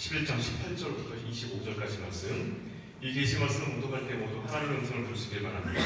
11장 18절부터 25절까지 말씀. 이 계시 말씀을 묵독할 때 모두 하나님의 음성을 들으시길 바랍니다.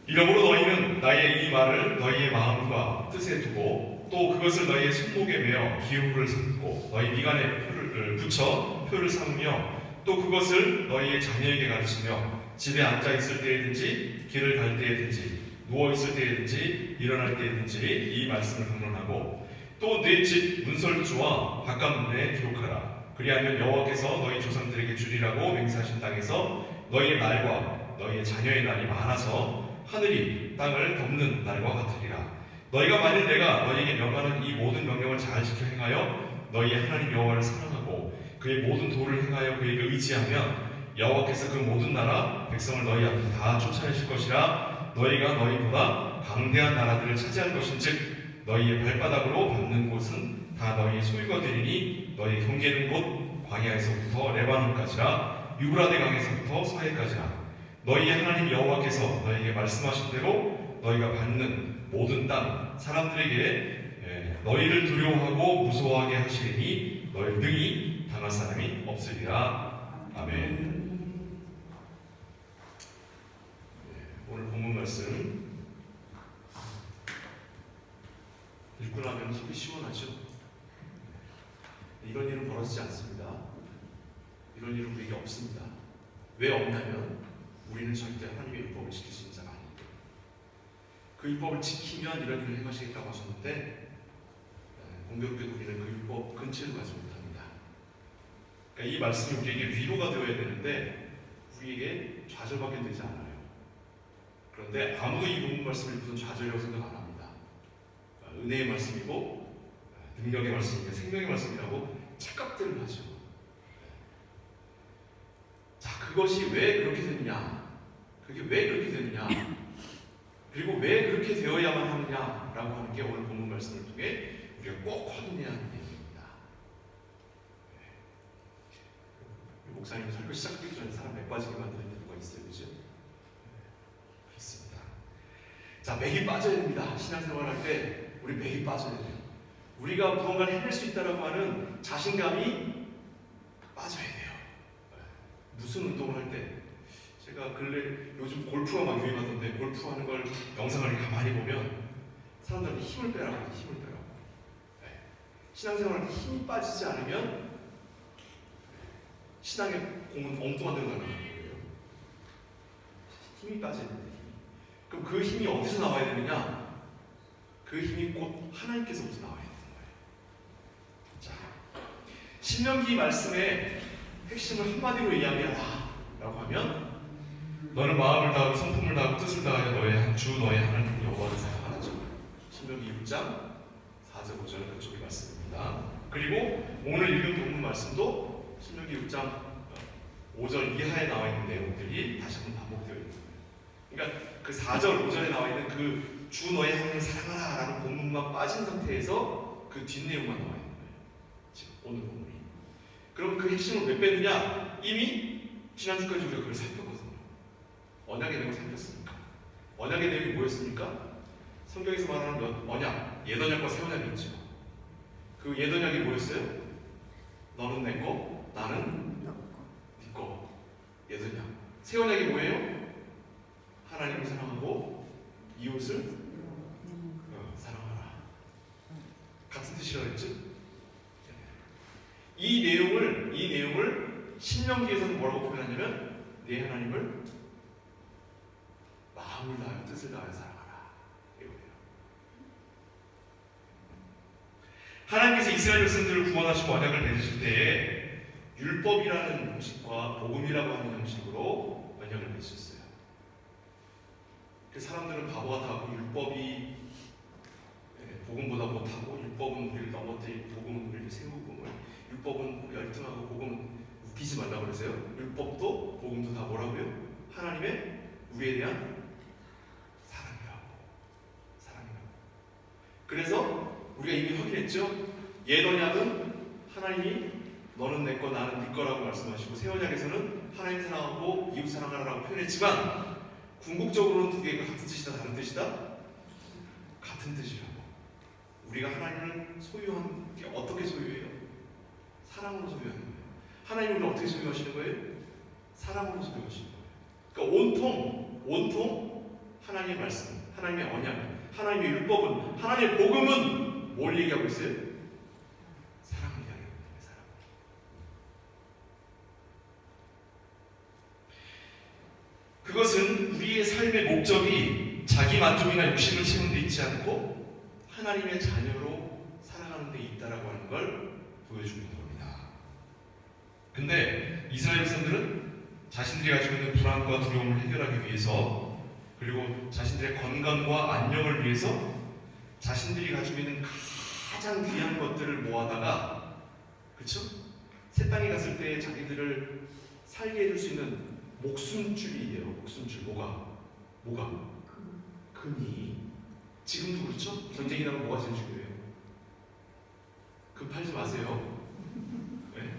이러므로 너희는 나의 이 말을 너희의 마음과 뜻에 두고 또 그것을 너희의 손목에 매어 기호를 삼고 너희 미간에 표를 붙여 표를 삼으며 또 그것을 너희의 자녀에게 가르치며 집에 앉아 있을 때에든지 길을 갈 때에든지 누워 있을 때에든지 일어날 때에든지 이 말씀을 강론하고 또 내 집 문설주와 바깥문에 기록하라. 그리하면 여호와께서 너희 조상들에게 주리라고 맹세하신 땅에서 너희의 날과 너희의 자녀의 날이 많아서 하늘이 땅을 덮는 날과 같으리라. 너희가 만일 내가 너희에게 명하는 이 모든 명령을 잘 지켜 행하여 너희의 하나님 여호와를 사랑하고 그의 모든 도를 행하여 그에게 의지하면 여호와께서 그 모든 나라 백성을 너희 앞에 다 쫓아내실 것이라. 너희가 너희보다 강대한 나라들을 차지할 것인즉 너희의 발바닥으로 밟는 곳은 다 너희의 소유가 되리니 너희 경계는 곧 광야에서부터 레바논까지라 유브라데 강에서부터 서해까지라. 너희의 하나님 여호와께서 너희에게 말씀하신 대로 너희가 받는 모든 땅 사람들에게 너희를 두려워하고 무서워하게 하시리니 너희 등이 당할 사람이 없으리라. 아멘. 오늘 본문 말씀 읽고 나면 속이 시원하죠? 이런 일은 벌어지지 않습니다. 이런 일은 우리에게 없습니다. 왜 없냐면 우리는 절대 하나님의 율법을 지킬 수 있는 자가 아닙니다. 그 율법을 지키면 이런 일을 행하시겠다고 하셨는데 공교롭게도 우리는 그 율법 근처에도 가지 못합니다. 그러니까 이 말씀이 우리에게 위로가 되어야 되는데 우리에게 좌절밖에 되지 않아요. 그런데 아무도 이 본문 말씀을 무슨 좌절이라고 생각 안 합니다. 은혜의 말씀이고 능력의 말씀이고 생명의 말씀이라고 착각들을 하죠. 자, 그것이 왜 그렇게 되느냐? 그게 왜 그렇게 되느냐? 그리고 왜 그렇게 되어야만 하느냐라고 하는 게 오늘 본문 말씀을 통해 우리가 꼭 확인해야 하는 내용입니다. 목사님 설교 시작하기 전에 사람 맥 빠지게 만드는 이유가 있어요, 그죠? 그렇습니다. 자, 맥이 빠져야 됩니다. 신앙생활할 때 우리 맥이 빠져야 돼요. 우리가 무언가를 해낼 수 있다라고 하는 자신감이 빠져야 돼요. 무슨 운동을 할 때 제가 근래 요즘 골프가 막 유행하던데 골프하는 걸 영상을 가만히 보면 사람들한테 힘을 빼라고 해요. 힘을 빼라고. 신앙생활할 때 힘이 빠지지 않으면 신앙의 공은 엉뚱한 데로 가는 거예요. 힘이 빠져야 됩니다. 그럼 그 힘이 어디서 나와야 되느냐? 그 힘이 곧 하나님께서부터 나와야 되는 거예요. 자, 신명기 말씀의 핵심을 한마디로 이야기하라 라고 하면 너는 마음을 다하고 성품을 다하고 뜻을 다하여 너의 한 주 너의 하나님 여호와를 사랑하라죠. 신명기 6장 4절 5절 그쪽의 말씀입니다. 그리고 오늘 읽은 본문 말씀도 신명기 6장 5절 이하에 나와 있는 내용들이 다시 한번 반복되어 있는 거예요. 그러니까 그 4절 5절에 나와 있는 그 주 너의 하나님을 사랑하라 라는 본문만 빠진 상태에서 그 뒷내용만 나와 있는 거예요. 지금 오늘 본문이. 그럼 그 핵심을 왜 빼느냐? 이미 지난주까지 우리가 그걸 살폈거든요. 언약의 내용을 살폈으니까. 언약의 내용이 뭐였습니까? 성경에서 말하는 언약, 옛 언약과 새 언약이 있죠. 그 옛 언약이 뭐였어요? 너는 내 거, 나는 네 거. 옛 언약. 새 언약이 뭐예요? 하나님을 사랑하고 이웃을 사랑하라. 같은 뜻이라고 했죠? 이 내용을 신명기에서는 뭐라고 표현하냐면 내 하나님을 마음을 다하여 뜻을 다하여 사랑하라. 이거예요. 하나님께서 이스라엘 백성들을 구원하시고 언약을 맺으실 때에 율법이라는 형식과 복음이라고 하는 형식으로 언약을 맺으셨어요. 그 사람들은 바보 같아서 율법이 복음보다 못하고 율법은 우리를 넘어뜨리고 복음은 우리를 세우고 율법은 열등하고 복음은 웃기지 말라고 그러세요. 율법도 복음도 다 뭐라고요? 하나님의 우리에 대한 사랑이라고. 그래서 우리가 이미 확인했죠. 옛 언약은 하나님이 너는 내 거 나는 네 거라고 말씀하시고 새 언약에서는 하나님 사랑하고 이웃 사랑하라고 표현했지만 궁극적으로는 두 개가 같은 뜻이다 다른 뜻이다? 같은 뜻이라고. 우리가 하나님을 소유한 게 어떻게 소유해요? 사랑으로 소유하는 거예요. 하나님은 우리를 어떻게 소유하시는 거예요? 사랑으로 소유하시는 거예요. 그러니까 온통 하나님의 말씀, 하나님의 언약, 하나님의 율법은, 하나님의 복음은 뭘 얘기하고 있어요? 사랑을 이야기하고 있는 사랑. 그것은 우리의 삶의 목적이 자기 만족이나 욕심을 채우는 데 있지 않고 하나님의 자녀로 살아가는 데 있다라고 하는 걸 보여주는 겁니다. 근데 이스라엘 백성들은 자신들이 가지고 있는 불안과 두려움을 해결하기 위해서, 그리고 자신들의 건강과 안녕을 위해서 자신들이 가지고 있는 가장 귀한 것들을 모아다가, 그쵸? 새 땅에 갔을 때 자기들을 살게 해줄 수 있는 목숨줄이에요. 목숨줄. 뭐가? 금이. 지금도 그렇죠? 전쟁이 나면 뭐가 제일 중요해요? 금 팔지 마세요. 네?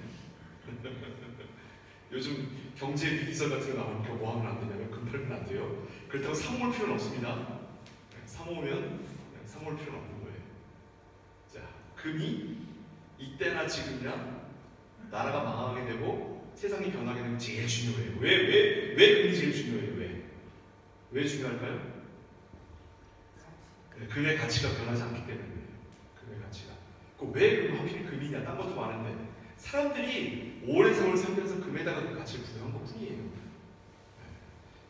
요즘 경제 위기설 같은 거 나오니까 뭐 하면 안 되냐면 금 팔면 안 돼요. 그렇다고 사모을 필요는 없습니다. 사모으면 사모을 필요는 없는 거예요. 자, 금이 이때나 지금이나 나라가 망하게 되고 세상이 변하게 되면 제일 중요해요. 왜 금이 제일 중요해요? 왜 중요할까요? 금의 가치가 변하지 않기 때문이에요. 금의 가치가. 왜 하필 금이냐? 딴 것도 많은데 사람들이 오랜 세월 살면서 금에다가 그 가치를 부여한 것뿐이에요.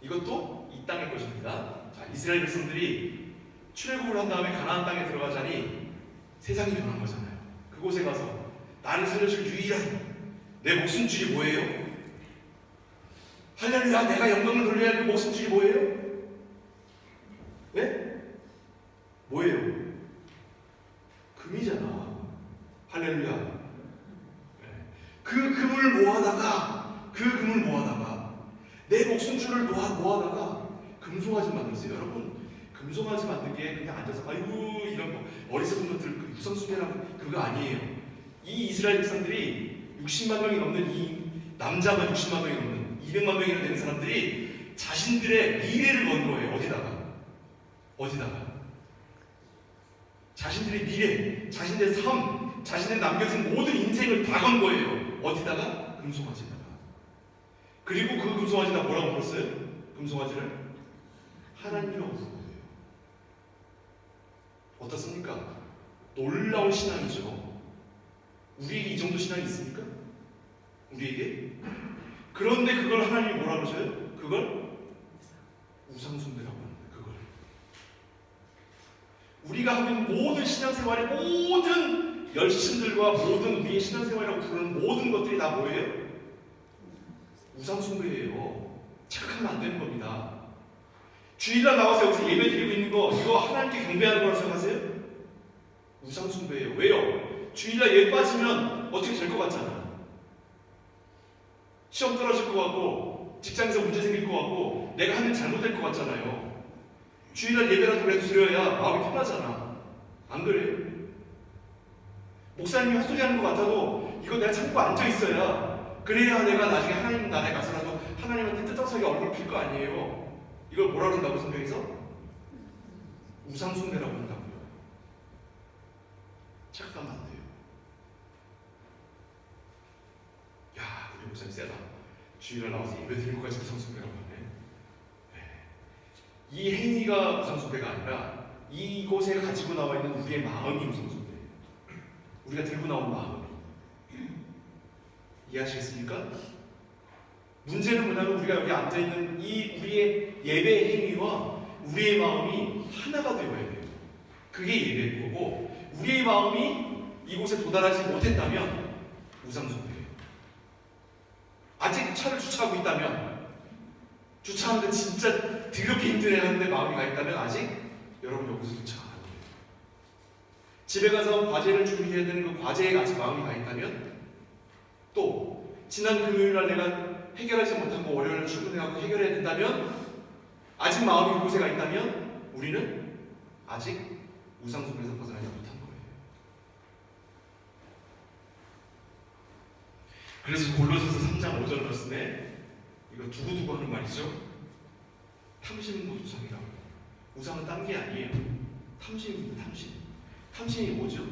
이것도 이 땅의 것입니다. 자, 이스라엘 백성들이 출애굽을 한 다음에 가나안 땅에 들어가자니 세상이 변한 거잖아요. 그곳에 가서 나를 살려줄 유일한 내 목숨줄이 뭐예요? 할렐루야, 내가 영광을 돌려야 할 그 목숨줄이 뭐예요? 네? 뭐예요? 금이잖아. 할렐루야. 그 금을 모아다가 내 목숨줄을 모아다가 금송아지 만들었어요. 여러분, 금송아지 만든 게 그냥 앉아서 아이고 이런 거 어리석은 것들 그 유성숭배라고 그거 아니에요. 이 이스라엘 백성들이 60만 명이 넘는 이 남자만 60만 명이 넘는 200만 명이나 되는 사람들이 자신들의 미래를 건 거예요. 어디다가? 자신들의 미래, 자신들의 삶, 자신의 남겨진 모든 인생을 다 건 거예요. 어디다가? 금송아지다가. 그리고 그 금송아지다 뭐라고 불렀어요? 금송아지를 하나님이라고 부른 거예요. 어떻습니까? 놀라운 신앙이죠. 우리에게 이 정도 신앙이 있습니까? 우리에게? 그런데 그걸 하나님이 뭐라고 그러셔요? 그걸 우상숭배라고 하는 거예요. 그걸. 우리가 하고 있는 모든 신앙생활의 모든 열심들과 모든 우리의 신앙생활이라고 부르는 모든 것들이 다 뭐예요? 우상숭배예요. 착각하면 안 되는 겁니다. 주일날 나와서 여기서 예배 드리고 있는 거 이거 하나님께 경배하는 거라고 생각하세요? 우상숭배예요. 왜요? 주일날 예배 빠지면 어떻게 될 것 같잖아. 시험 떨어질 것 같고 직장에서 문제 생길 것 같고 내가 하는 일 잘못될 것 같잖아요. 주일날 예배라도 그래도 드려야 마음이 편하잖아. 안 그래요? 목사님이 헛소리하는 것 같아도 이거 내가 참고 앉아있어야 그래야 내가 나중에 하나님 나라에 가서라도 하나님한테 뜨뜻하게 얼굴 필 거 아니에요. 이걸 뭐라 그런다고 성경에서? 우상숭배라고 한다고요. 착각하면 안 돼요. 야, 우리 목사님 세다. 주일날 나와서 예배 드릴 것까지 우상숭배라고 하네. 이 행위가 우상숭배가 아니라 이곳에 가지고 나와 있는 우리의 마음이 우상숭배예요. 우리가 들고 나온 마음이. 이해하시겠습니까? 문제는 뭐냐면 우리가 여기 앉아있는 이 우리의 예배 행위와 우리의 마음이 하나가 되어야 돼요. 그게 예배일 거고 우리의 마음이 이곳에 도달하지 못했다면 우상숭배예요. 아직 차를 주차하고 있다면 주차하는데 진짜 더럽게 힘들어하는데 마음이 가 있다면 아직 여러분 여기서 주차 안 하고 있어요. 집에 가서 과제를 준비해야 되는 그 과제에 아직 마음이 가 있다면 또 지난 금요일날 내가 해결하지 못하고 월요일날 출근해가고 해결해야 된다면 아직 마음이 그곳에 가 있다면 우리는 아직 우상숭배에서 벗어나지 못한 거예요. 그래서 골로새서 3장 5절 말씀에 이거 두고두고 하는 말이죠. 탐심은 곧 우상이라고. 우상은 딴 게 아니에요. 탐심입니다. 탐심이 뭐죠?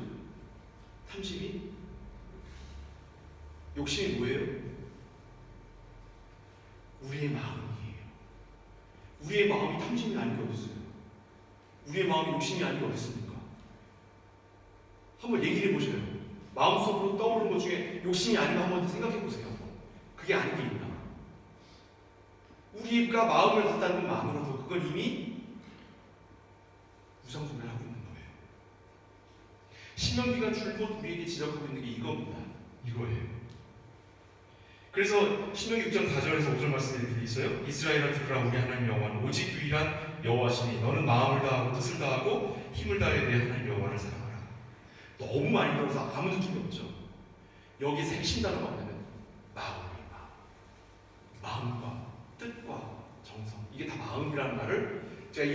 탐심이 욕심이 뭐예요? 우리의 마음이에요. 우리의 마음이 탐심이 아닌 게 어딨어요? 우리의 마음이 욕심이 아닌 게 어딨습니까? 한번 얘기를 해보세요. 마음속으로 떠오르는 것 중에 욕심이 아니면 한번 생각해보세요. 그게 아닌 게 있나? 우리가 마음을 갖다는 것만으로도 그건 이미 우상숭배를 하고 있는 거예요. 신명기가 줄곧 우리에게 지적하고 있는 게 이겁니다. 이거예요. 그래서 신명기 6장 4절에서 5절 말씀이 있어요. 이스라엘아 들으라. 우리 하나님 여호와는 오직 유일한 여호와시니 너는 마음을 다하고 뜻을 다하고 힘을 다해 내 하나님 여호와를 사랑하라. 너무 많이 들어서 아무 느낌이 없죠. 여기서 핵심 단어가 뭐냐면 마음과 뜻과 정성, 이게 다 마음이라는 말을 제가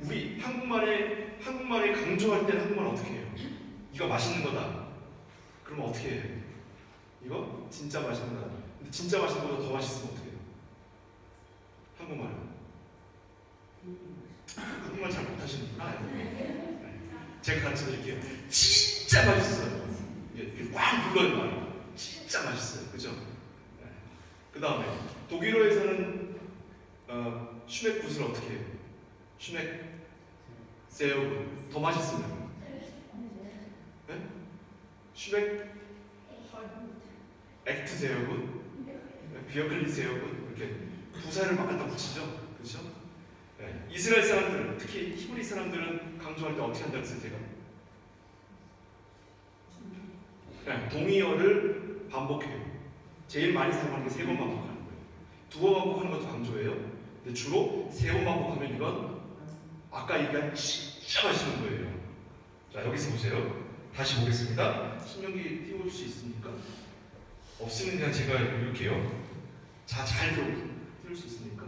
우리 한국말에 강조할 때는 한국말 어떻게 해요? 이거 맛있는 거다. 그러면 어떻게 해요? 이거 진짜 맛있는 거다. 근데 진짜 맛있는 거보다 더 맛있으면 어떻게 해요? 한국말은 한국말 잘 못하시는구나. 제가 가르쳐 드릴게요. 진짜 맛있어요. 이게 꽉 불러요 말이. 진짜 맛있어요. 그죠? 그 다음에 독일어에서는 슈맥굿을 어떻게 해요? 슈맥 세어굿 더 맛있으면 네? 슈맥 액트 세어굿 비어클리 세어굿 이렇게 부사를 막 갖다 붙이죠. 그렇죠? 네. 이스라엘 사람들 특히 히브리 사람들은 강조할 때 어떻게 한다고 했어요? 제가 네. 동의어를 반복해요. 제일 많이 사용하는 게 3번 반복하는 거예요. 2번 반복하는 것도 강조해요. 근데 주로 3번 반복하면 이건 아까 얘기한 진짜 맛있는 거예요. 자, 여기서 보세요. 다시 보겠습니다. 신명기 띄워줄 수 있습니까? 없으면 그냥 제가 읽을게요. 자, 잘 띄울 수 있습니까?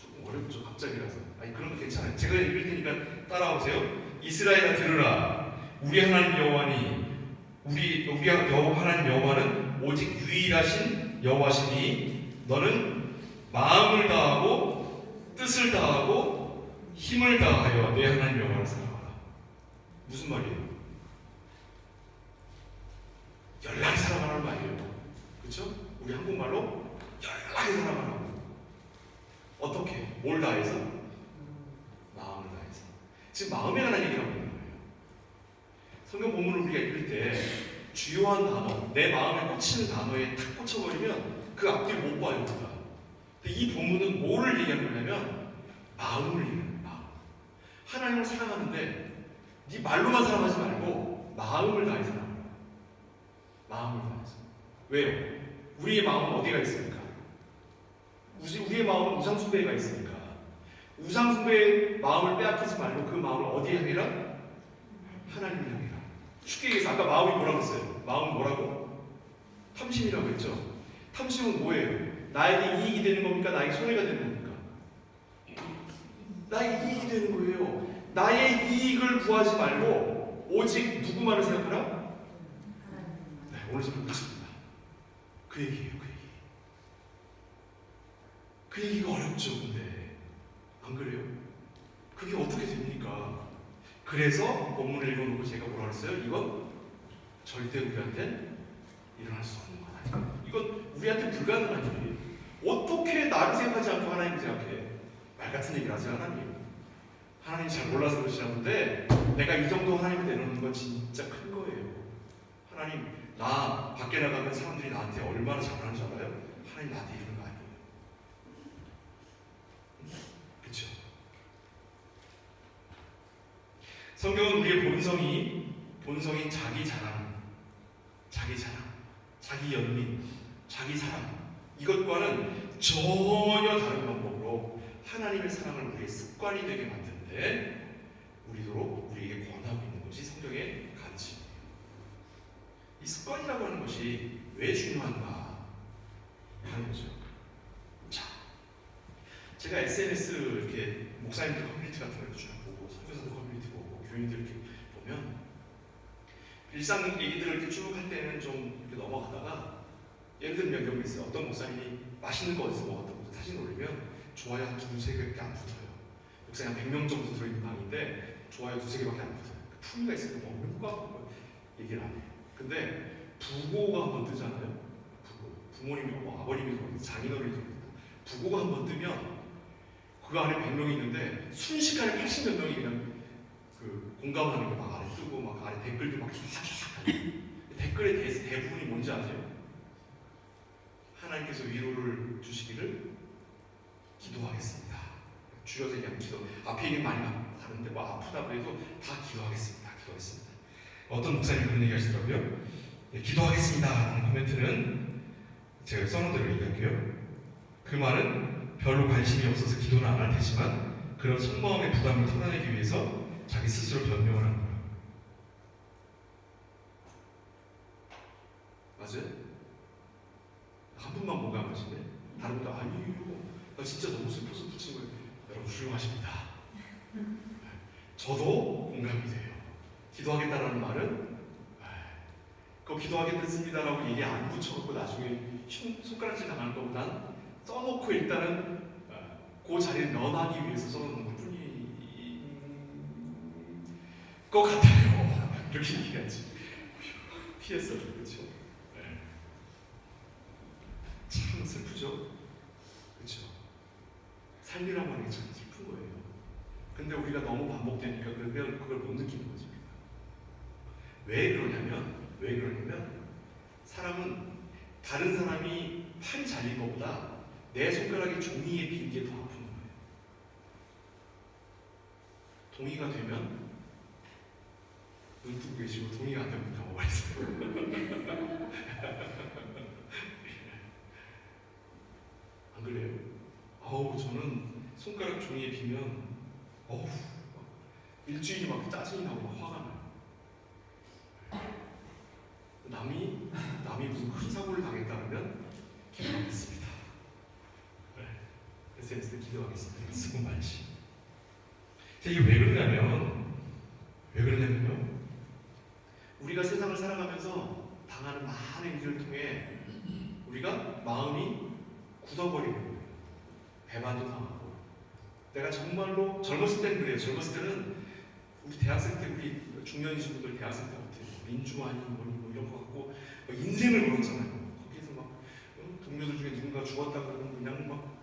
조금 어렵죠, 갑자기라서. 아니, 그런 거 괜찮아요. 제가 읽을 테니까 따라오세요. 이스라엘아 들으라. 우리 하나님 여호와니 우리 하나님 여호와는 오직 유일하신 여호와시니 너는 마음을 다하고 뜻을 다하고 힘을 다하여 내 하나님 여호와를 사랑하라. 무슨 말이에요? 연락이 사랑하라는 말이에요. 그렇죠? 우리 한국말로 연락이 사랑하라고. 어떻게? 뭘 다해서? 마음을 다해서. 지금 마음에 관한 얘기를 하고 있는 거예요. 성경 본문을 우리가 읽을 때 주요한 단어, 내 마음에 꽂히는 단어에 탁 꽂혀버리면 그 앞뒤를 못 봐요, 우리가. 근데 이 본문은 뭐를 얘기하는 거냐면 마음을 얘기하는 거예요. 마음. 하나님을 사랑하는데 네 말로만 사랑하지 말고 마음을 다해 사랑하라. 마음을 다해서. 왜요? 우리의 마음은 어디가 있습니까? 우리의 마음은 우상숭배가 있으니까 우상숭배의 마음을 빼앗기지 말고 그 마음을 어디에 향해라? 하나님을 향해라. 쉽게 얘기해서 아까 마음이 뭐라고 했어요? 마음은 뭐라고? 탐심이라고 했죠. 탐심은 뭐예요? 나에게 이익이 되는 겁니까? 나에게 손해가 되는 겁니까? 나에게 이익이 되는 거예요. 나의 이익을 구하지 말고 오직 누구만을 생각하라? 네, 오늘 좀 보겠습니다. 그 얘기예요. 그 얘기가 어렵죠. 근데 안 그래요? 그게 어떻게 됩니까? 그래서 본문을 읽어놓고 제가 뭐라 그랬어요? 이건 절대 우리한테 일어날 수 없는 것 아니야. 이건 우리한테 불가능한 일이에요. 어떻게 나를 생각하지 않고 하나님을 생각해? 말 같은 얘기를 하지 하나님. 하나님 잘 몰라서 그러시나 본데 내가 이 정도 하나님을 내놓는 건 진짜 큰 거예요. 하나님, 나 밖에 나가면 사람들이 나한테 얼마나 잘하는 줄 알아요? 하나님 나한테 이러는 거 아니에요. 그렇죠? 성경은 우리의 본성인 자기 자랑, 자기 연민, 자기 사랑 이것과는 전혀 다른 방법으로 하나님의 사랑을 우리의 습관이 되게 만드는데 우리에게 권하고 있는 것이 성경의 가르침이에요. 이 습관이라고 하는 것이 왜 중요한가 하는 거죠. 자, 제가 SNS 이렇게 목사님들 커뮤니티 같은 걸 쭉 보고 선교사들 커뮤니티 보고 교인들 이렇게 보면 일상 얘기들을 이렇게 쭉 할 때는 좀 이렇게 넘어가다가 예를 들면 경우 있어요. 어떤 목사님이 맛있는 거 어디서 먹었다고 사진 올리면 좋아요 한 두세 개밖에 안 붙어요. 목사님 한 100명 정도 들어있는 방인데 좋아요 두세 개밖에 안 붙어요. 그 품위가 있으니까 먹는 거 얘기를 안 해요. 근데 부고가 한번 뜨잖아요. 부고. 부모님이 아버님이 장인어른이 들어있다. 부고가 한번 뜨면 그 안에 100명이 있는데 순식간에 80몇 명이 그냥 그 공감하는 게 막 아래 뜨고 막 아래 댓글도 막 쫙쫙 달리고. 댓글에 대해서 대부분이 뭔지 아세요? 하나님께서 위로를 주시기를 기도하겠습니다. 줄여서 그냥 기도. 앞에 얘기는 많이 다른데 뭐 아프다고 해도 다 기도하겠습니다. 기도하겠습니다. 어떤 목사님이 그런 얘기 하시더라고요. 예, 기도하겠습니다 하는 코멘트는 제가 써놓은 대로 얘기할게요. 그 말은 별로 관심이 없어서 기도는 안 할 테지만 그런 속마음의 부담을 털어내기 위해서 자기 스스로 변명을 하는 거예요. 맞아요? 한 분만 공감하시네. 다른 분도 아니요. 나 진짜 너무 슬퍼서 붙인 거예요. 여러분 훌륭하십니다. 저도 공감이 돼요. 기도하겠다라는 말은 그 기도하겠습니다라고 얘기 안 붙여갖고 나중에 손가락질 당하는 것보단 써놓고 일단은 그 자리를 면하기 위해서 써놓는 것 뿐인 것 같아요. 이렇게 얘기하지. 피했어요. 그렇죠? 참 슬프죠? 그렇죠? 삶이라고 하는 게 참 슬픈 거예요. 근데 우리가 너무 반복되니까 그걸 못 느끼는 거죠. 왜 그러냐면 사람은 다른 사람이 팔이 잘린 것보다 내 손가락이 종이에 빈 게 더 아픈 거예요. 동의가 되면 눈 뜨고 계시고 동의가 안 되면 당황하세요. 안 그래요? 저는 손가락 종이에 비면 일주일이 막 짜증이 나고 막 화가 나요. 남이 무슨 큰 사고를 당했다면 기도하겠습니다. SNS에 기도하겠습니다. 쓰고 말지. 이게 왜 그러냐면요. 우리가 세상을 살아가면서 당하는 많은 일들을 통해 우리가 마음이 굳어버리는 거예요. 배반도 당하고. 내가 정말로 젊었을 때는 그래요. 젊었을 때는 우리 대학생 때 우리 중년이신 분들 대학생 때 같아요. 민주화니 뭐 이런 거 갖고 인생을 걸었잖아요. 거기서 막 동료들 중에 누군가 죽었다 그러면 그냥 막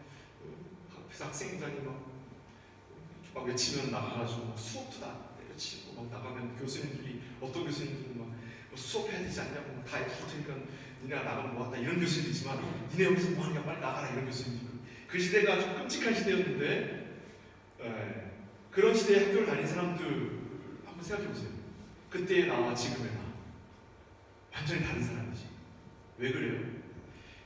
앞에서 학생들이 막 외치면 나가가지고 막 수업도 다 때려치고 막 나가면 교수님들이 어떤 교수님들은 막 수업해야 되지 않냐고 막 다 부를 테니까 니네가 나가면 뭐한다 이런 교수님이지만 니네 여기서 뭐하냐 빨리 나가라 이런 교수님들. 그 시대가 아주 끔찍한 시대였는데 그런 시대에 학교를 다닌 사람들 한번 생각해보세요. 그때의 나와 지금의 나 완전히 다른 사람이지. 왜 그래요?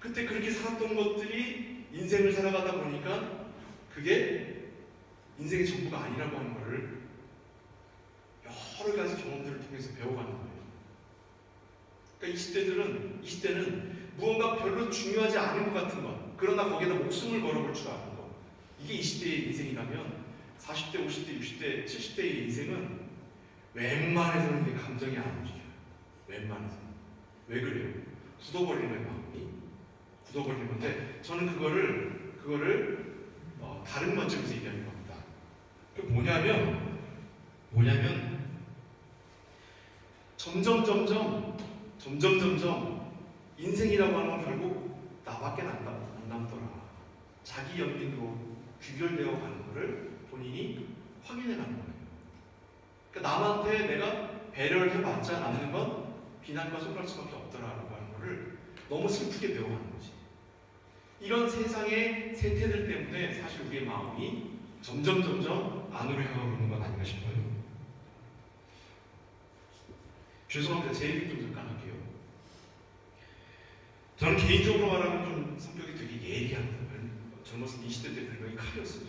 그때 그렇게 살았던 것들이 인생을 살아가다 보니까 그게 인생의 전부가 아니라고 하는 것을 여러 가지 경험들을 통해서 배워가는 거예요. 그러니까 이 시대는 무언가 별로 중요하지 않은 것 같은 것, 그러나 거기에다 목숨을 걸어볼 줄 아는 것. 이게 20대의 인생이라면 40대, 50대, 60대, 70대의 인생은 웬만해서는 이게 감정이 안 움직여요. 웬만해서는. 왜 그래요? 굳어버리는 마음이 굳어버리는 건데 저는 그거를 다른 관점에서 얘기하는 겁니다. 그 뭐냐면 점점 인생이라고 하는 건 결국 나밖에 안 남더라. 자기 연민으로 귀결되어 가는 것을 본인이 확인해 가는 거예요. 그러니까 남한테 내가 배려를 해봤자 남는 건 비난과 손가락질밖에 없더라라고 하는 것을 너무 슬프게 배워가는 거지. 이런 세상의 세태들 때문에 사실 우리의 마음이 점점 안으로 향하고 있는 건 아닌가 싶어요. 죄송합니다. 제 얘기 좀 잠깐 할게요. 저는 개인적으로 말하면 좀 성격이 되게 예리합니다. 젊었을 때 20대 때 별명이 칼이었어요.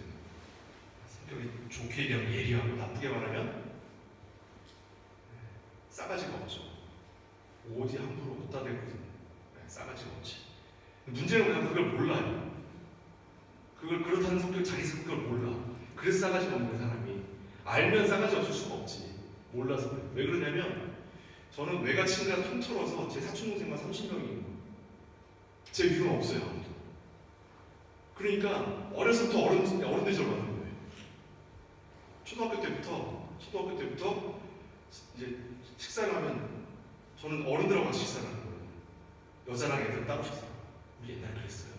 성격이 좋게 얘기하면 예리하고 나쁘게 말하면 싸가지가 없죠. 어디 함부로 못다 대거든. 싸가지가 없지. 문제는 뭐냐면 그걸 몰라요. 그걸 그렇다는 성격 자기 성격을 몰라. 그래서 싸가지가 없는 사람이 알면 싸가지 없을 수가 없지. 몰라서 그래. 왜 그러냐면 저는 외가친구가 통틀어서 제 사촌 동생만 30명이 있는 거예요. 제 위로는 없어요. 아무도. 그러니까 어려서부터 어른 대접을 받는 거예요. 초등학교 때부터 이제 식사를 하면 저는 어른들하고 같이 식사를 하는 거예요. 여자랑 애들 따로 식사. 우리 옛날에 그랬어요.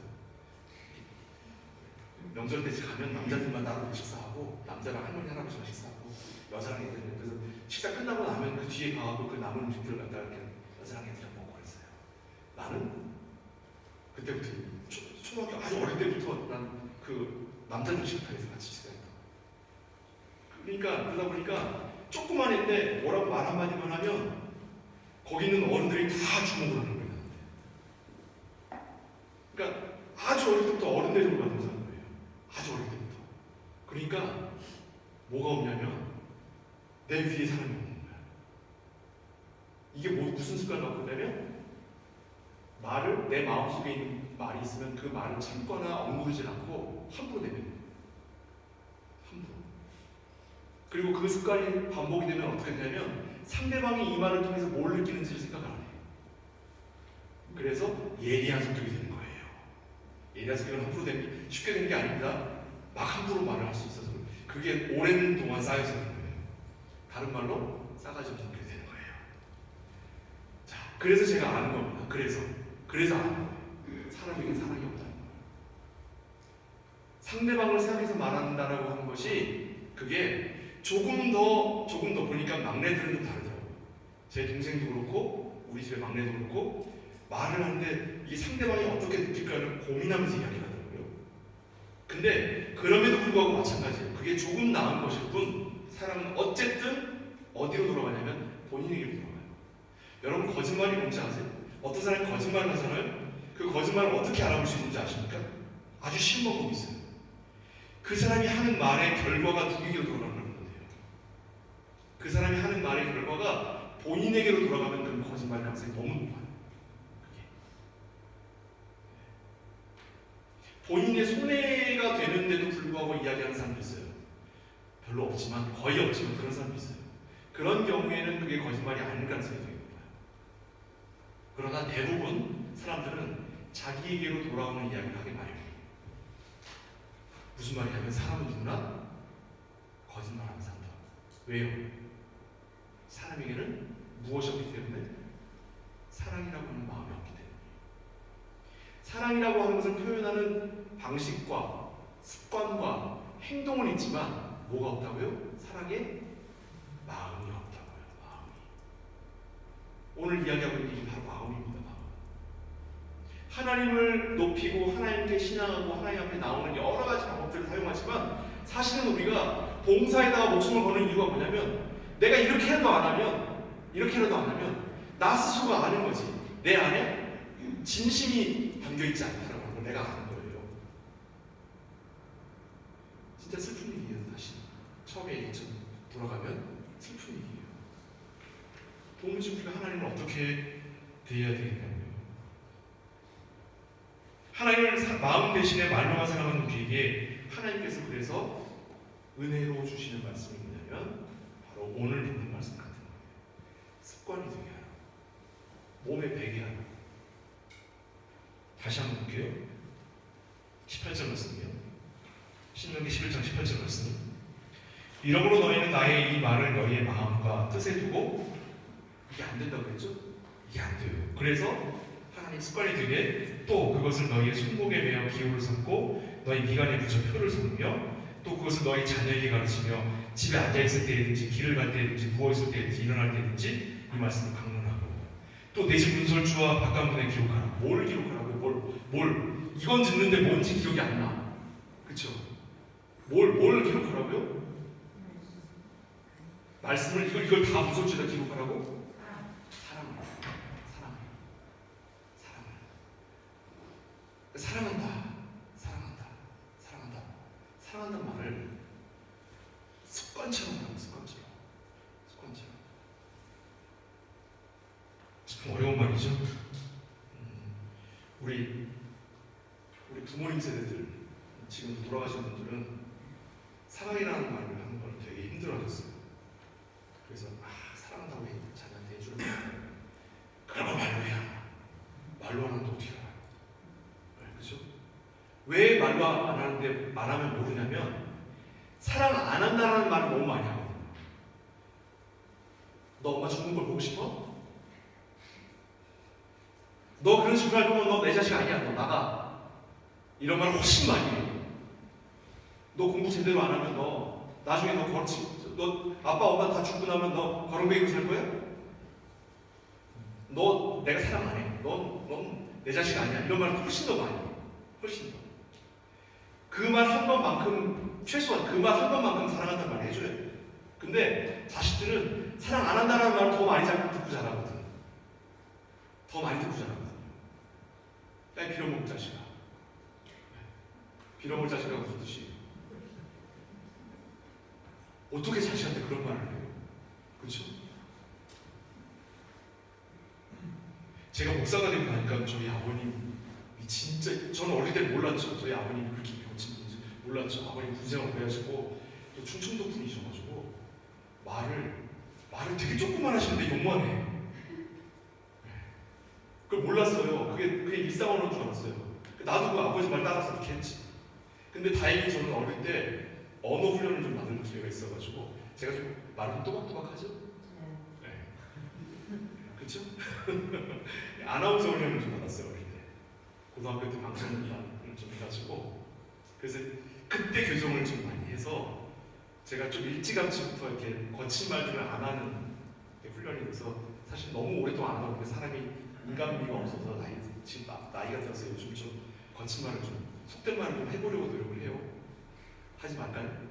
명절 때 가면 남자들만 따로 식사하고 남자랑 할머니 할아버지만 식사하고 여자랑 애들은 그래서 식사 끝나고 나면 그 뒤에 가고 그 남은 음식들을 갖다가 이렇게 여자랑 애들이랑 먹고 그랬어요. 나는 그때부터 초등학교 아주 어릴 때부터 난 그 남자들 식탁에서 같이 식사했다. 그러니까 그러다 보니까 조그만 애인데 뭐라고 말 한마디만 하면 거기 있는 어른들이 다 주목을 하는 거예요. 그러니까 아주 어릴 때부터 어른들을 받으면서 하는 거예요. 아주 어릴 때부터. 그러니까 뭐가 없냐면 내 위에 사람이 없는 거야. 이게 무슨 습관을 갖고 있냐면 말을 내 마음속에 있는 말이 있으면 그 말을 참거나 억누르지 않고 함부로 내뱉는 거예요. 함부로. 그리고 그 습관이 반복이 되면 어떻게 되냐면 상대방이 이 말을 통해서 뭘 느끼는지를 생각 안 해요. 그래서 예리한 성격이 되는 거예요. 예리한 성격은 함부로 되면 쉽게 되는 게 아닙니다. 막 함부로 말을 할 수 있어서 그게 오랜 동안 쌓여서 되는 거예요. 다른 말로 싸가지 없는 게 되는 거예요. 자, 그래서 제가 아는 겁니다. 그래서 아는 거예요. 사람에게 사랑이 없다는 거예요. 상대방을 생각해서 말한다라고 하는 것이 그게 조금 더 보니까 막내들은 좀 다르더라고요. 제 동생도 그렇고 우리 집의 막내도 그렇고 말을 하는데 이게 상대방이 어떻게 느낄까를 고민하면서 이야기를 하더라고요. 근데 그럼에도 불구하고 마찬가지예요. 그게 조금 나은 것일 뿐 사람은 어쨌든 어디로 돌아가냐면 본인에게로 돌아가요. 여러분 거짓말이 뭔지 아세요? 어떤 사람이 거짓말을 하잖아요. 그 거짓말을 어떻게 알아볼 수 있는지 아십니까? 아주 쉬운 방법이 있어요. 그 사람이 하는 말의 결과가 누구에게로 돌아가는 건데요. 그 사람이 하는 말의 결과가 본인에게로 돌아가면 그 거짓말 가능성이 너무 높아요. 본인의 손해가 되는데도 불구하고 이야기하는 사람도 있어요. 별로 없지만 거의 없지만 그런 사람도 있어요. 그런 경우에는 그게 거짓말이 아닐 가능성이 되게 높아요. 그러나 대부분 사람들은 자기에게로 돌아오는 이야기를 하게 마련해요. 무슨 말이냐면 사람은 누구나 거짓말하는 사람다. 왜요? 사람에게는 무엇이 없기 때문에? 사랑이라고 하는 마음이 없기 때문에. 사랑이라고 하는 것을 표현하는 방식과 습관과 행동은 있지만 뭐가 없다고요? 사랑의 마음이 없다고요. 마음이. 오늘 이야기하고 있는 게 바로 마음입니다. 마음. 하나님을 높이고 하나님께 신앙하고 하나님 앞에 나오는 여러 가지 방법들을 사용하지만 사실은 우리가 봉사에다가 목숨을 거는 이유가 뭐냐면 내가 이렇게라도 안 하면 나 스스로가 아는 거지. 내 안에 진심이 담겨있지 않다라고 하는 걸 내가 아는 거예요. 진짜 슬픈 얘기예요. 다시 처음에 얘기처럼 돌아가면 슬픈 얘기예요. 도무지 우리가 하나님을 어떻게 대해야 되겠냐고요. 하나님을 마음 대신에 말로만 사랑하는 우리에게 하나님께서 그래서 은혜로 주시는 말씀이 뭐냐면 바로 오늘 듣는 말씀 같은 거예요. 습관이 되게 하라. 몸에 배게 하라. 다시 한번 볼게요. 18절 말씀이요. 신명기 11장 18절 말씀. 이러므로 너희는 나의 이 말을 너희의 마음과 뜻에 두고 이게 안 된다고 그랬죠? 이게 안 돼요. 그래서 하나님 습관이 되게 또 그것을 너희의 손목에 매어 기호를 삼고 너희 미간에 붙여 표를 삼으며 또 그것을 너희 자녀에게 가르치며 집에 앉아있을 때든지 길을 갈 때든지 누워있을 때든지 일어날 때든지 이 말씀을 강론하고 또 내 집 문설주와 바깥문에 기록하라. 뭘 기록하라고요? 뭘 이건 듣는데 뭔지 기억이 안 나. 그쵸? 뭘 기록하라고요? 말씀을 이걸 다 문설주에다 기록하라고? 사랑한다는 말을 습관처럼 하라고. 습관처럼. 참 어려운 말이죠. 우리 부모님 세대들 지금 돌아가신 분들은 사랑이라는 말을 하는 걸 되게 힘들어하셨어요. 그래서 사랑한다고 자녀한테 해주는 말 그런 걸 말로 해야 말로 하는데 어떻게 알아요? 그렇죠? 왜 말로 안 하는데 말하면 모르냐면 사랑 안 한다라는 말을 너무 많이 하거든요. 너 엄마 죽는 걸 보고 싶어? 너 그런 식으로 할 거면 너 내 자식 아니야. 너 나가. 이런 말 훨씬 많이 해요. 너 공부 제대로 안 하면 너 나중에 너 아빠 엄마 다 죽고 나면 너 거렁뱅이로 살 거야? 너 내가 사랑 안 해. 넌 내 자식 아니야. 이런 말 훨씬 더 많이 해. 훨씬 더. 그 말 한 번만큼 최소한 그 말 한 번만큼 사랑한다는 말 해줘야 돼. 근데 자식들은 사랑 안 한다는 말을 더 많이 듣고 자라거든. 더 많이 듣고 자라거든. 야 빌어먹을 자식아. 빌어먹을 자식아 무슨 뜻이? 어떻게 자식한테 그런 말을 해요? 그렇죠? 제가 목사가 되고 나니까 저희 아버님이 진짜 저는 어릴 때 몰랐죠. 저희 아버님이 그렇게 병친 분인지 몰랐죠. 아버님 군생활 오래 하시고 또 충청도 분이셔가지고 말을 되게 조금만 하시는데 욕만 해. 그걸 몰랐어요. 그게 일상 언어인 줄 알았어요. 나도 그 아버지 말 따라서 이렇게 했지. 근데 다행히 저는 어릴 때 언어 훈련을 좀 받은 기회가 있어가지고 제가 좀 말을 또박또박하죠? 네. 그렇죠? 아나운서 훈련을 좀 받았어요 어릴 때. 고등학교 때 방송을 좀 해가지고 그래서 그때 교정을 좀 많이 해서 제가 좀 일찌감치부터 이렇게 거친 말들을 안 하는 훈련이 돼서 사실 너무 오랫동안 안 하고 사람이 인간미가 없어서 지금 나이가 들어서 요즘 좀 거친 말을 좀 속된 말을 좀 해보려고 노력을 해요. 하지 말까요?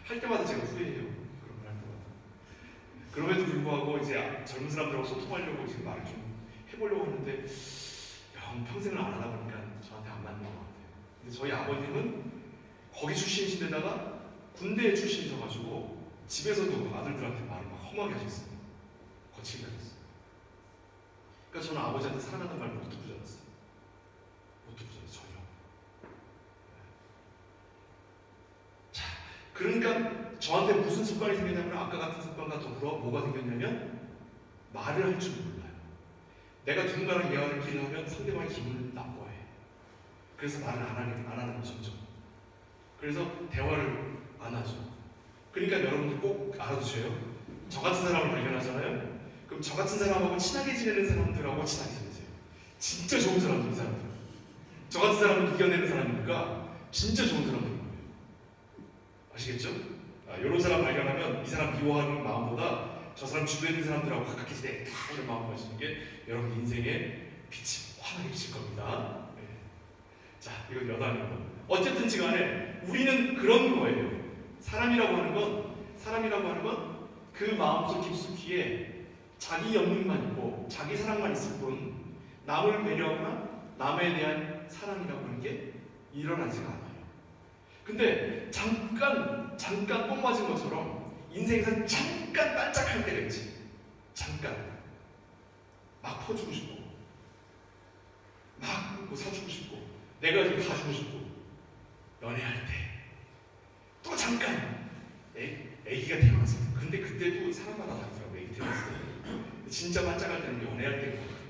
할 때마다 제가 후회해요. 그런 걸 할 때마다. 그럼에도 불구하고 이제 젊은 사람들하고 소통하려고 지금 말을 좀 해보려고 하는데 평생을 안 하다 보니까 저한테 안 맞는 것 같아요. 근데 저희 아버님은 거기 출신이신데다가 군대 출신이셔가지고 집에서도 아들들한테 말을 막 험하게 하셨어요. 거칠게 하셨어요. 그러니까 저는 아버지한테 사랑한다는 말을 못 듣고 자랐어요. 못 듣고 자랐어요. 전혀. 자, 그러니까 저한테 무슨 습관이 생겼냐면 아까 같은 습관과 더불어 뭐가 생겼냐면 말을 할 줄 몰라요. 내가 누군가랑 대화를 하면 상대방이 기분을 나빠해. 그래서 말을 안 하는 거죠. 그래서 대화를 안 하죠. 그러니까 여러분들 꼭 알아두셔요. 저 같은 사람을 발견하잖아요. 그럼 저 같은 사람하고 친하게 지내는 사람들하고 친하게 지내세요. 진짜 좋은 사람들, 이 사람들. 저 같은 사람을 이겨내는 사람이니까 진짜 좋은 사람들인 거예요. 아시겠죠? 이런 사람 발견하면 이 사람 미워하는 마음보다 저 사람 주변에 있는 사람들하고 가깝게 지내겠다 이런 마음 가지는 게 여러분 인생에 빛이 환하게 비칠 겁니다. 네. 자, 이건 여담이고 어쨌든지 간에 우리는 그런 거예요. 사람이라고 하는 건 그 마음속 깊숙이에 자기 영능만 있고 자기 사랑만 있을 뿐 남을 배려하거나 남에 대한 사랑이라고 하는 게 일어나지가 않아요. 근데 잠깐 뽕 맞은 것처럼 인생에서 잠깐 반짝할 때가 있지. 잠깐 막 퍼주고 싶고 막 뭐 사주고 싶고 내가 좀 가주고 싶고 연애할 때 또 잠깐 애기가 태어났을 때 근데 그때도 사람마다 다르더라고. 애기 태어났을 때 진짜 반짝할 때는 연애할 때인 것 같아요.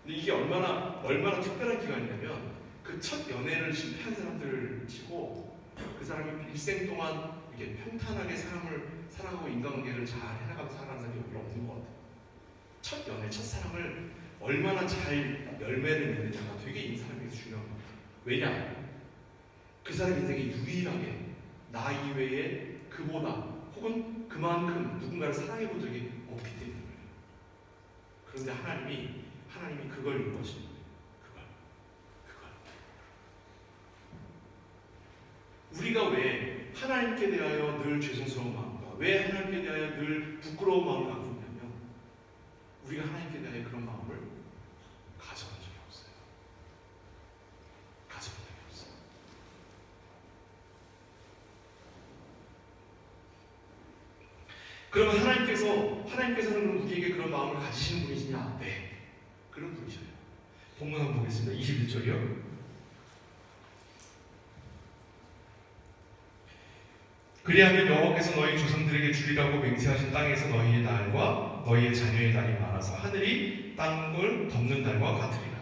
근데 이게 얼마나 특별한 기간이냐면 그 첫 연애를 실패한 사람들을 치고 그 사람이 일생 동안 이게 평탄하게 사람을 사랑하고 인간관계를 잘 해나가며 살아가는 사람이 별로 없는 것 같아요. 첫 연애, 첫 사랑을 얼마나 잘 열매를 맺느냐가 되게 이 사람에게 중요한 것 같아요. 왜냐? 그 사람 인생에 유일하게 나 이외에 그보다 혹은 그만큼 누군가를 사랑해 본 적이 없기 때문에 그런데 하나님이 그걸 이루어진 거예요. 우리가 왜 하나님께 대하여 늘 죄송스러운 마음과 왜 하나님께 대하여 늘 부끄러운 마음을 갖고 있냐면 우리가 하나님께 대하여 그런 마음을 가져본 적이 없어요. 가져본 적이 없어요. 그러면 하나님께서는 그럼 우리에게 그런 마음을 가지시는 분이시냐? 네, 그런 분이셔요. 본문 한번 보겠습니다. 21절이요. 그리하면 여호와께서 너희 조상들에게 주리라고 맹세하신 땅에서 너희의 날과 너희의 자녀의 날이 많아서 하늘이 땅을 덮는 날과 같으리라.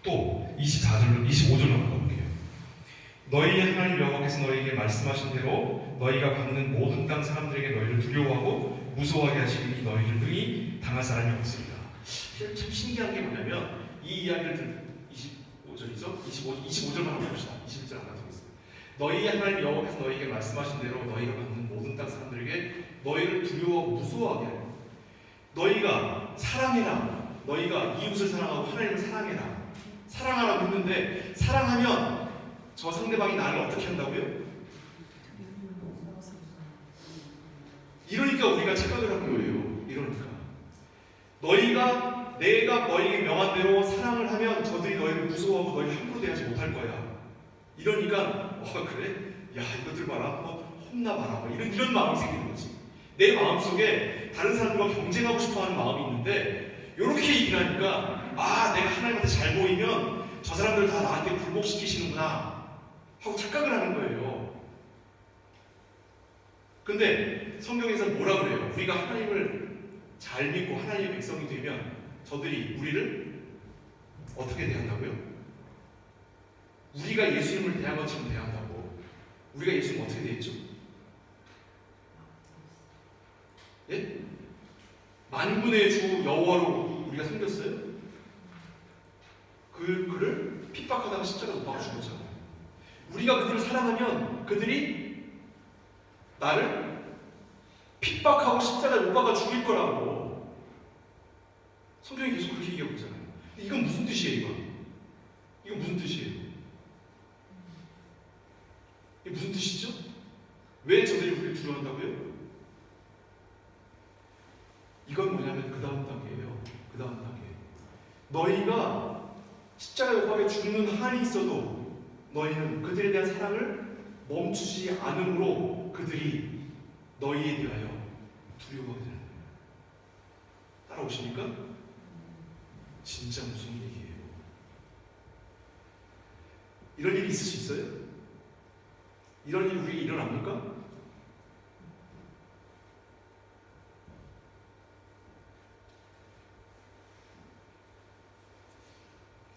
또 25절로 가볼게요. 너희의 하나님 여호와께서 너희에게 말씀하신 대로 너희가 걷는 모든 땅 사람들에게 너희를 두려워하고 무서워하게 하시니 너희를 능히 당할 사람이 없으리라. 참 신기한 게 뭐냐면 이 이야기를 25절이죠? 25절만 한번 봅시다. 21절 안 가져오겠습니다. 너희 하나님 여호와께서 너희에게 말씀하신 대로 너희가 받는 모든 땅 사람들에게 너희를 두려워 무서워하게 하라. 너희가 사랑해라. 너희가 이웃을 사랑하고 하나님을 사랑해라. 사랑하라고 했는데 사랑하면 저 상대방이 나를 어떻게 한다고요? 이러니까 우리가 착각을 한 거예요. 이러니까 내가 너희에게 명한 대로 사랑을 하면 저들이 너희를 무서워하고 너희를 함부로 대하지 못할 거야. 이러니까 그래? 야 이것들 봐라. 혼나봐라. 이런 마음이 생기는 거지. 내 마음속에 다른 사람들과 경쟁하고 싶어하는 마음이 있는데 이렇게 얘기를 하니까 내가 하나님한테 잘 보이면 저 사람들 다 나한테 굴복시키시는구나 하고 착각을 하는 거예요. 근데 성경에서 뭐라 그래요? 우리가 하나님을 잘 믿고 하나님의 백성이 되면 저들이 우리를 어떻게 대한다고요? 우리가 예수님을 대한 것처럼 대한다고. 우리가 예수님 어떻게 대했죠? 예? 만군의 주 여호와로 우리가 섬겼어요? 그를 핍박하다가 십자가 못 박아 죽었잖아요. 우리가 그들을 사랑하면 그들이 나를 핍박하고 십자가에 못 박아 죽일 거라고 성경이 계속 그렇게 얘기하고 있잖아요. 이건 무슨 뜻이에요? 이건 무슨 뜻이에요? 이게 무슨 뜻이죠? 왜 저들이 우리를 두려워한다고요? 이건 뭐냐면 그 다음 단계예요. 그 다음 단계. 너희가 십자가에 못 박혀 죽는 한이 있어도 너희는 그들에 대한 사랑을 멈추지 않으므로 그들이 너희에 대하여 두려워하게 되는 거예요. 따라오십니까? 진짜 무서운 얘기예요. 이런 일이 있을 수 있어요? 이런 일이 우리에게 일어납니까?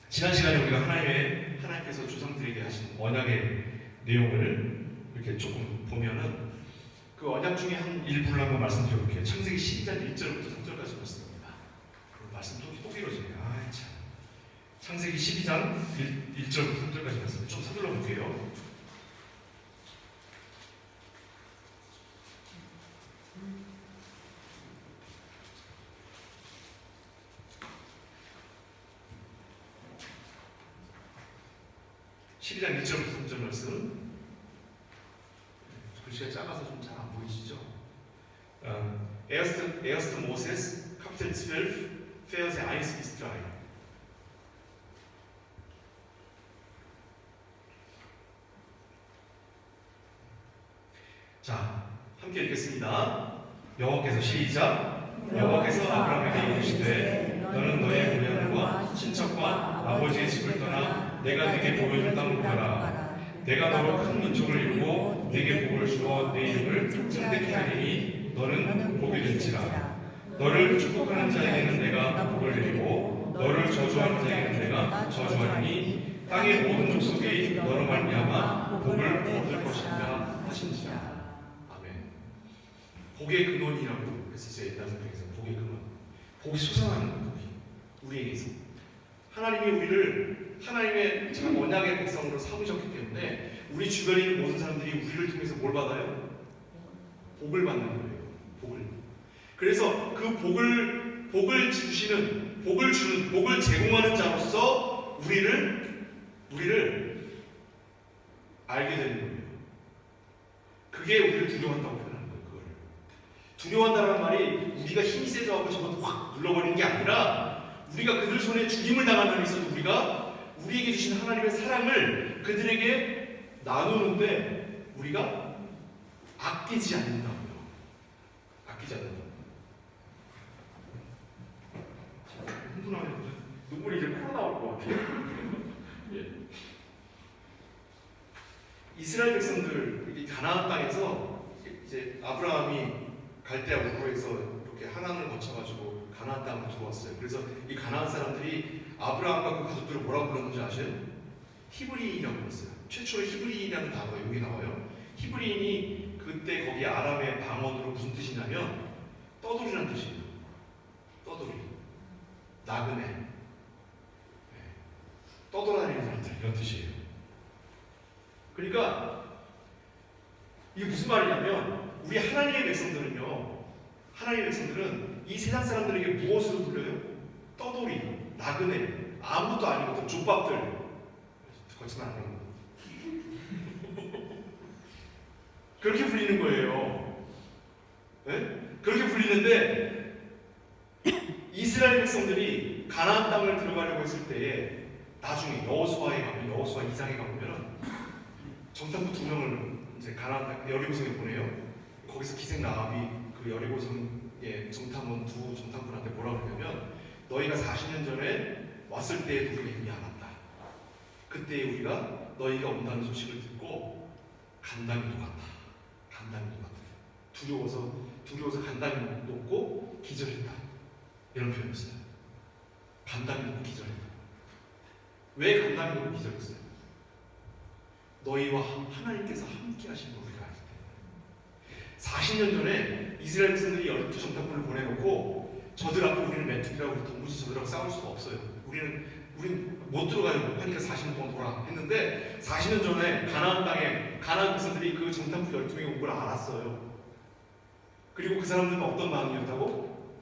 지난 시간에 우리가 하나님께서 조상들에게 하신 언약의 내용을 이렇게 조금 보면은 그 언약 중에 한 일부를 한번 말씀드려볼게요. 창세기 12장 1절부터 3절까지 말씀입니다. 그 말씀 또 길어지네요. 참. 창세기 12장 1절부터 3절까지 말씀 좀 서둘러 볼게요. (12장 1절부터 3절) 말씀. 글씨가 작아서 좀 잘 안 보이시죠? Erst Moses, Kapitel 12, Verse 1 bis 3. 자, 함께 읽겠습니다. 여호와께서 시작. 여호와께서 아브라함에게 이르시되 너는 너의 고향과 친척과 아버지의 집을 떠나 내가 네게 보여줄 땅으로 가라. 내가 너로 큰 민족을 이루고 네게 복을 주어 내 이름을 창대케 하리니 너는 복이 될지라. 너를 축복하는 자에게는 내가 복을 내리고 너를 저주하는 자에게는 내가 저주하리니 땅의 모든 족속이 너로 말미암아 복을 얻을 것이라 하신지라. 아멘. 복의 근원이라고 했었어요. 옛날 성경에서 복의 근원. 복이 솟아나는 거예요. 복이 우리에게서 하나님이 우리를 하나님의 언약의 백성으로 삼으셨기 때문에 우리 주변에 있는 모든 사람들이 우리를 통해서 뭘 받아요? 복을 받는 거예요. 복을. 그래서 그 복을 주는 복을 제공하는 자로서 우리를 알게 되는 거예요. 그게 우리를 두려워한다고 표현하는 거예요. 그걸 두려워한다는 말이 우리가 힘이 세져가고 저것도 확 눌러버리는 게 아니라 우리가 그들 손에 죽임을 당한 일이 있어도 우리에게 주신 하나님의 사랑을 그들에게 나누는데 우리가 아끼지 않는다고요. 아끼지 않는다. 흥분하면 눈물이 이제 풀어 나올 것 같아요. 예. 이스라엘 백성들 가나안 땅에서 이제 아브라함이 갈대아 우르에서 이렇게 하나님을 거쳐가지고 가나안 땅으로 들어왔어요. 그래서 이 가나안 사람들이 아브라함과 그 가족들을 뭐라고 불렀는지 아세요? 히브리인이라고 불렀어요. 최초로 히브리인이라는 단어가 여기 나와요. 히브리인이 그때 거기 아람의 방언으로 무슨 뜻이냐면 떠돌이라는 뜻이에요. 떠돌이. 나그네, 떠돌아다니는 사람들 이런 뜻이에요. 그러니까 이게 무슨 말이냐면 우리 하나님의 백성들은요, 하나님의 백성들은 이 세상 사람들에게 무엇으로 불려요? 떠돌이, 나그네, 아무것도 아니거든, 족밥들. 거짓말 안 하는 거. 그렇게 불리는 거예요. 네? 그렇게 불리는데 이스라엘 백성들이 가나안 땅을 들어가려고 했을 때에 나중에 여호수아에 가면, 여호수아 2장에 가보면 정탐부 2명을 이제 가나안 땅 여리고성에 보내요. 거기서 기생 라합이 그 여리고성의 정탐원 두 정탐꾼한테 뭐라 그러냐면 너희가 40년 전에 왔을 때에도 우리가 이미 알았다. 그때 우리가 너희가 온다는 소식을 듣고 간담이 녹았다. 간담이 녹았다. 두려워서 간담이 녹고 기절했다. 이런 표현을 써요. 간담이 녹고 기절했다. 왜 간담이 녹고 기절했어요? 너희와 하나님께서 함께 하신 걸 우리가 알기 때문에. 40년 전에 이스라엘 백성들이 12 정탐꾼을 보내놓고 저들 앞에 우리는 메뚜기라고 도무지 저들하고 싸울 수가 없어요. 우리는 못 들어가요. 하니까 40년 동안 돌아 했는데 40년 전에 가나안 땅에 가나안 백성들이 그 정탐꾼 12명이 온 걸 알았어요. 그리고 그 사람들은 어떤 마음이었다고?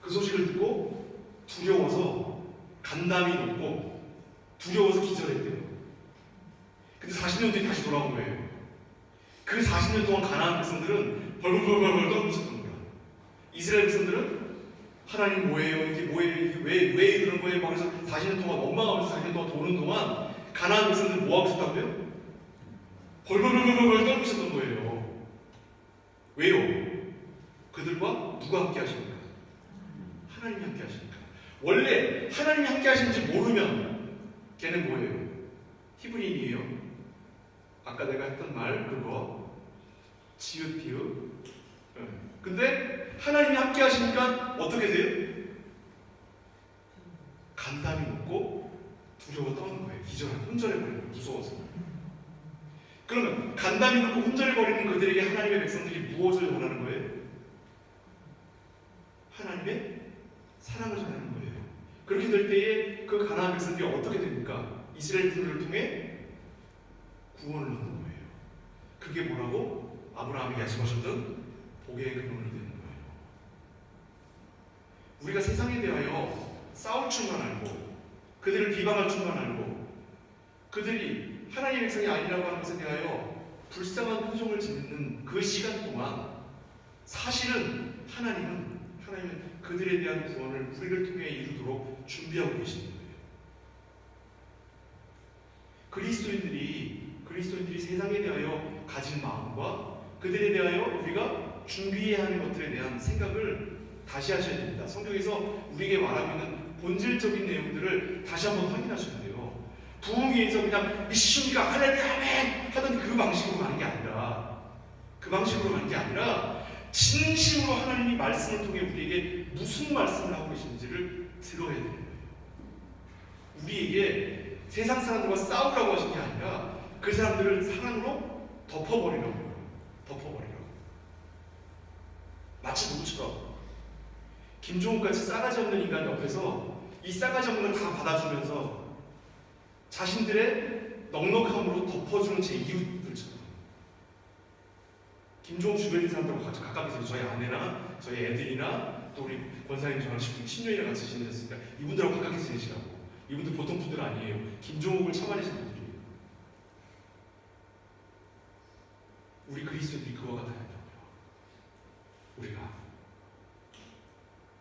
그 소식을 듣고 두려워서 간담이 높고 두려워서 기절했대요. 근데 40년 뒤에 다시 돌아온 거예요. 그 40년 동안 가나안 백성들은 벌벌벌벌 떨고 있었던 거야. 이스라엘 백성들은 하나님 뭐예요? 이게 뭐예요? 이게 왜 이러는 거예요? 막 그래서 40년 동안 원망하면서 40년 동안 도는 동안 가나안 백성들은 뭐 하고 있었다고요? 벌벌벌벌 떨고 있었던 거예요. 왜요? 그들과 누가 함께 하십니까? 하나님이 함께 하십니까? 원래 하나님이 함께 하시는지 모르면 걔는 뭐예요? 히브리인이에요. 아까 내가 했던 말 그거 지읒 비읒. 근데 하나님이 함께 하시니까 어떻게 돼요? 간담이 높고 두려워 떠는 거예요. 기절하고 혼절해버리는 거예요. 무서워서. 그러면 간담이 높고 혼절해버리는 그들에게 하나님의 백성들이 무엇을 원하는 거예요? 하나님의 사랑을 전하는 거예요. 그렇게 될 때에 그 가나안 백성들이 어떻게 됩니까? 이스라엘 백성들을 통해 구원을 얻는 거예요. 그게 뭐라고? 아브라함이 약속하셨던 복의 근원이 되는 거예요. 우리가 세상에 대하여 싸울 줄만 알고 그들을 비방할 줄만 알고 그들이 하나님의 백성이 아니라고 하는 것에 대하여 불쌍한 표정을 짓는 그 시간 동안 사실은 하나님은 그들에 대한 구원을 우리를 통해 이루도록 준비하고 계시는 거예요. 그리스도인들이 세상에 대하여 가진 마음과 그들에 대하여 우리가 준비해야 하는 것들에 대한 생각을 다시 하셔야 됩니다. 성경에서 우리에게 말하고 있는 본질적인 내용들을 다시 한번 확인하셔야 돼요. 부흥회에서 그냥 믿습니까? 하나님 아멘! 하던 그 방식으로 가는 게 아니라 진심으로 하나님이 말씀을 통해 우리에게 무슨 말씀을 하고 계신지를 들어야 되는 거예요. 우리에게 세상 사람들과 싸우라고 하신 게 아니라 그 사람들을 사랑으로 덮어버리라고. 마치 누구처럼 김종욱같이 싸가지 없는 인간 옆에서 이 싸가지 없는 걸 다 받아주면서 자신들의 넉넉함으로 덮어주는 제 이웃들처럼. 김종욱 주변 있는 사람들하고 가깝게 지내요. 저희 아내나 저희 애들이나 또 우리 권사님 저랑 10년이나 같이 지내셨으니까 이분들하고 가깝게 지내시라고. 이분들 보통 분들 아니에요. 김종욱을 참아내신 분들이에요. 우리 그리스도인들이 그와 같아야 된다고요. 우리가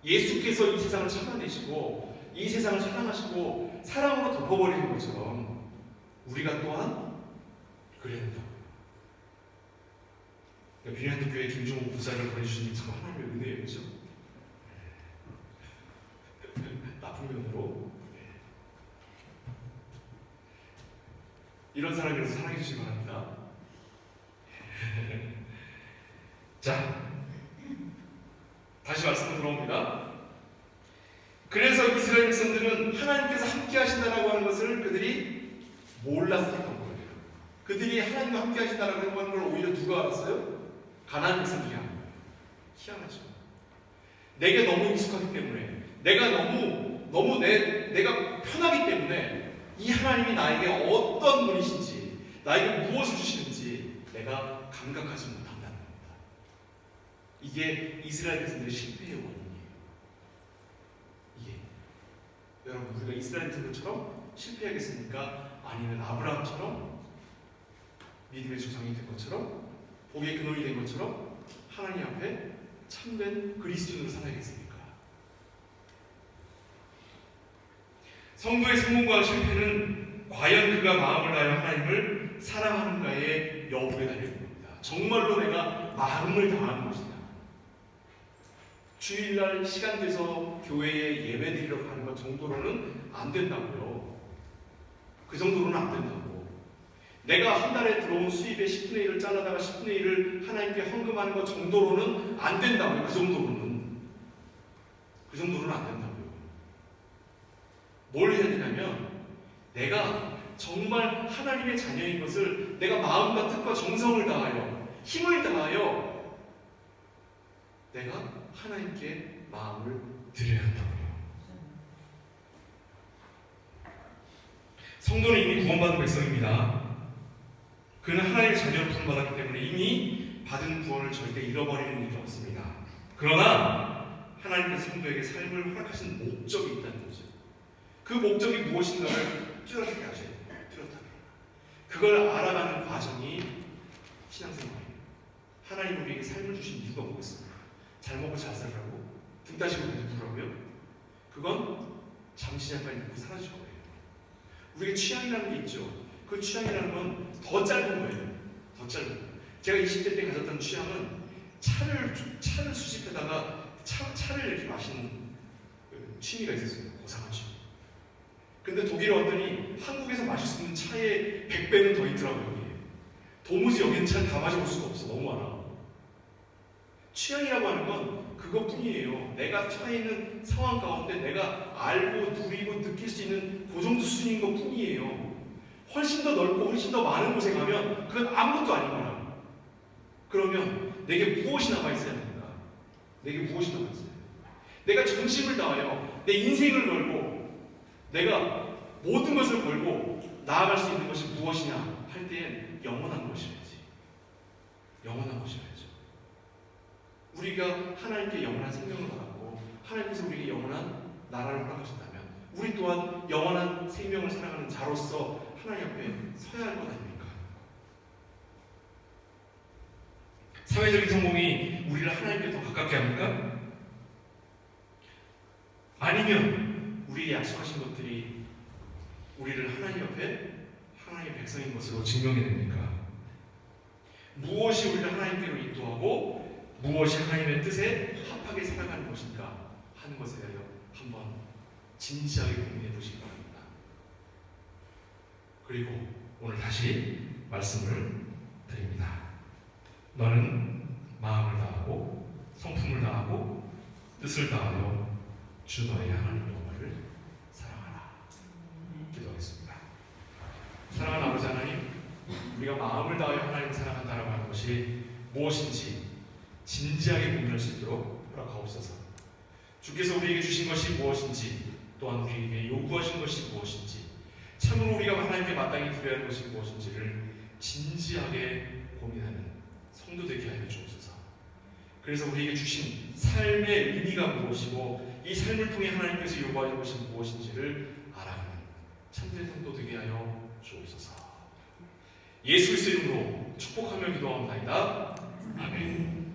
예수께서 이 세상을 참아내시고 이 세상을 사랑하시고 사랑으로 덮어버리는 것처럼 우리가 또한 그래야 된다고요. 비련도 교회 김종욱 부사를 보내주신 게 참 하나님의 은혜예요. 그렇죠? 나쁜 면으로 이런 사람이라서 사랑해 주시기 바랍니다. 자, 다시 말씀으로 돌아옵니다. 그래서 이스라엘 백성들은 하나님께서 함께 하신다라고 하는 것을 그들이 몰랐었던 거예요. 그들이 하나님과 함께 하신다라고 하는 걸 오히려 누가 알았어요? 가나안 백성들이 아는 거예요. 희한하죠. 내게 너무 익숙하기 때문에, 내가 너무 너무 내가 편하기 때문에 이 하나님이 나에게 어떤 분이신지, 나에게 무엇을 주시는지 내가 감각하지 못한다는 겁니다. 이게 이스라엘 백성들의 실패의 원인이에요. 이게 여러분, 우리가 이스라엘 백성들처럼 실패하겠습니까? 아니면 아브라함처럼 믿음의 조상이 된 것처럼, 복의 근원이 된 것처럼 하나님 앞에 참된 그리스도인으로 살아야겠습니까? 성도의 성공과 실패는 과연 그가 마음을 다하여 하나님을 사랑하는가의 여부에 달려있는 겁니다. 정말로 내가 마음을 다하는 것이냐, 주일날 시간 돼서 교회에 예배 드리러 가는 것 정도로는 안 된다고요. 그 정도로는 안 된다고. 내가 한 달에 들어온 수입의 10분의 1을 잘라다가 10분의 1을 하나님께 헌금하는 것 정도로는 안 된다고요. 그 정도로는 안 된다고요. 뭘 해야 되냐면, 내가 정말 하나님의 자녀인 것을 내가 마음과 뜻과 정성을 다하여, 힘을 다하여 내가 하나님께 마음을 드려야 한다고요. 성도는 이미 구원받은 백성입니다. 그는 하나님의 자녀로 부름받았기 때문에 이미 받은 구원을 절대 잃어버리는 일이 없습니다. 그러나 하나님께서 성도에게 삶을 허락하신 목적이 있다는 거죠. 그 목적이 무엇인가를 뚜렷하게 하셔야 돼요. 뚜렷하게. 그걸 알아가는 과정이 신앙생활이에요. 하나님 우리에게 삶을 주신 이유가 뭐겠습니까? 잘 먹고 잘 살라고? 등 따시고 배부르라고요? 그건 잠시 잠깐 입고 사라질 거예요. 우리에게 취향이라는 게 있죠. 그 취향이라는 건 더 짧은 거예요. 더 짧은 거예요. 제가 20대 때 가졌던 취향은 차를 수집하다가 차를 이렇게 마시는 취미가 있었어요. 고상한 취미. 근데 독일에 왔더니 한국에서 마실 수 있는 차의 100배는 더 있더라고요. 여기에. 도무지 여기는 차를 다 마셔볼 수가 없어. 너무 많아. 취향이라고 하는 건 그것뿐이에요. 내가 처해 있는 상황 가운데 내가 알고 누리고 느낄 수 있는 그 정도 수준인 것뿐이에요. 훨씬 더 넓고 훨씬 더 많은 곳에 가면 그건 아무것도 아닌 거라. 그러면 내게 무엇이 남아 있어야 합니까? 내게 무엇이 남아 있어요? 내가 전심을 다하여 내 인생을 걸고 내가 모든 것을 걸고 나아갈 수 있는 것이 무엇이냐 할 때엔 영원한 것이어야지. 영원한 것이어야죠. 우리가 하나님께 영원한 생명을 받았고 하나님께서 우리에게 영원한 나라를 허락하셨다면 우리 또한 영원한 생명을 살아가는 자로서 하나님 앞에 서야 할 것 아닙니까? 사회적인 성공이 우리를 하나님께 더 가깝게 합니까? 아니면 우리의 약속하신 것들이 우리를 하나님 앞에 하나님의 백성인 것으로 증명해냅니까? 무엇이 우리를 하나님께로 인도하고 무엇이 하나님의 뜻에 합하게 살아가는 것인가 하는 것에 대하여 한번 진지하게 고민해 보시기 바랍니다. 그리고 오늘 다시 말씀을 드립니다. 너는 마음을 다하고 성품을 다하고 뜻을 다하여 주 너의 하나님 여호와를 사랑하라. 기도하겠습니다. 사랑하는 아버지 하나님, 우리가 마음을 다하여 하나님을 사랑한다라고 하는 것이 무엇인지 진지하게 고민할 수 있도록 허락하옵소서. 주께서 우리에게 주신 것이 무엇인지, 또한 우리에게 요구하신 것이 무엇인지, 참으로 우리가 하나님께 마땅히 드려야 할 것이 무엇인지를 진지하게 고민하는 성도 되게 하여 주옵소서. 그래서 우리에게 주신 삶의 의미가 무엇이고 이 삶을 통해 하나님께서 요구하는 것이 무엇인지를 알아가는 참된 성도 되게 하여 주옵소서. 예수 그리스도 이름으로 축복하며 기도합니다. 아멘.